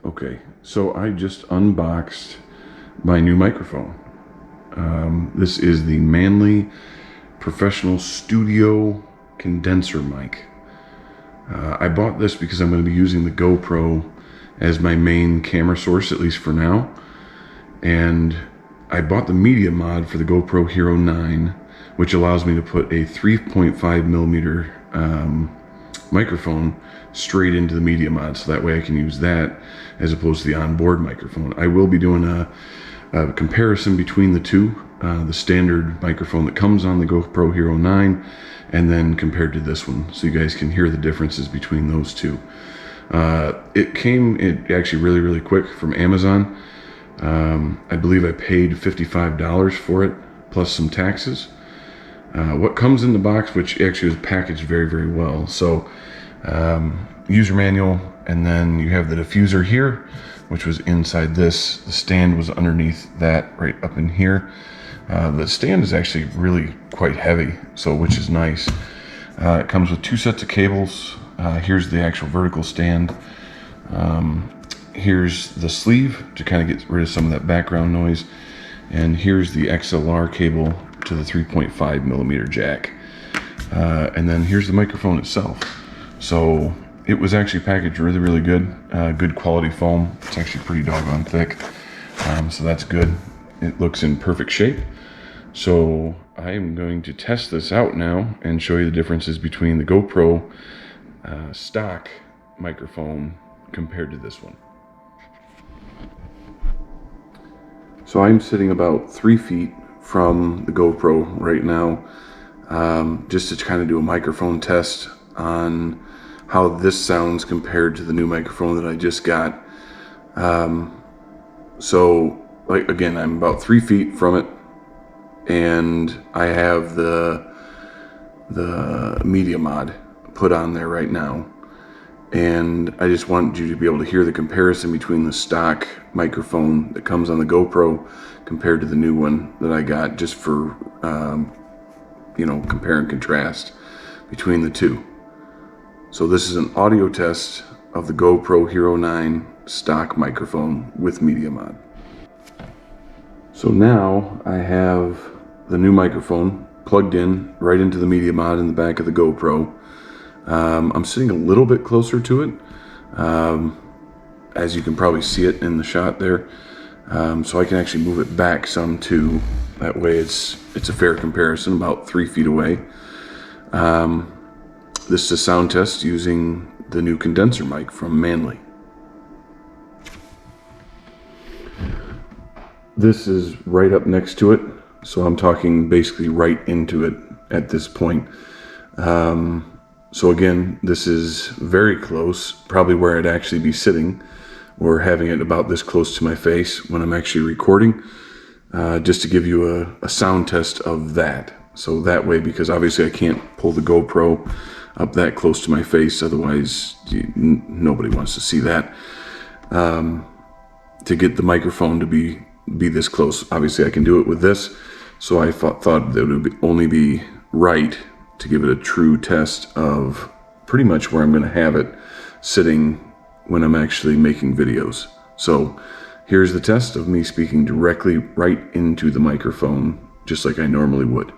Okay, so I just unboxed my new microphone. This is the Manli Professional Studio Condenser mic. I bought this because I'm going to be using the GoPro as my main camera source, at least for now. And I bought the media mod for the GoPro Hero 9, which allows me to put a 3.5 millimeter microphone straight into the media mod, so that way I can use that as opposed to the onboard microphone. I will be doing a comparison between the two, the standard microphone that comes on the GoPro Hero 9 and then compared to this one, so you guys can hear the differences between those two. It came actually really quick from Amazon. I believe I paid $55 for it plus some taxes. What comes in the box, which actually was packaged very well, so user manual, and then you have the diffuser here, which was inside this. The stand was underneath that, right up in here. The stand is actually really quite heavy, so which is nice. It comes with two sets of cables. Here's the actual vertical stand. Here's the sleeve to kind of get rid of some of that background noise, and here's the XLR cable to the 3.5 millimeter jack, and then here's the microphone itself. So it was actually packaged really good, good quality foam. It's actually pretty doggone thick, so that's good. It looks in perfect shape. So I am going to test this out now and show you the differences between the GoPro stock microphone compared to this one. So I'm sitting about 3 feet from the GoPro right now, just to kind of do a microphone test on how this sounds compared to the new microphone that I just got. So like, again, I'm about 3 feet from it, and I have the media mod put on there right now, and I just want you to be able to hear the comparison between the stock microphone that comes on the GoPro compared to the new one that I got, just for you know, compare and contrast between the two. So this is an audio test of the GoPro Hero 9 stock microphone with media mod. So now I have the new microphone plugged in right into the media mod in the back of the GoPro. I'm sitting a little bit closer to it, as you can probably see it in the shot there, so I can actually move it back some too. That way it's a fair comparison, about 3 feet away. This is a sound test using the new condenser mic from Manli. This is right up next to it, so I'm talking basically right into it at this point. So again, this is very close, probably where I'd actually be sitting, or having it about this close to my face when I'm actually recording, just to give you a sound test of that. So that way, because obviously I can't pull the GoPro up that close to my face, otherwise nobody wants to see that. To get the microphone to be this close, obviously I can do it with this, so I thought that it would only be right to give it a true test of pretty much where I'm going to have it sitting when I'm actually making videos. So here's the test of me speaking directly right into the microphone, just like I normally would.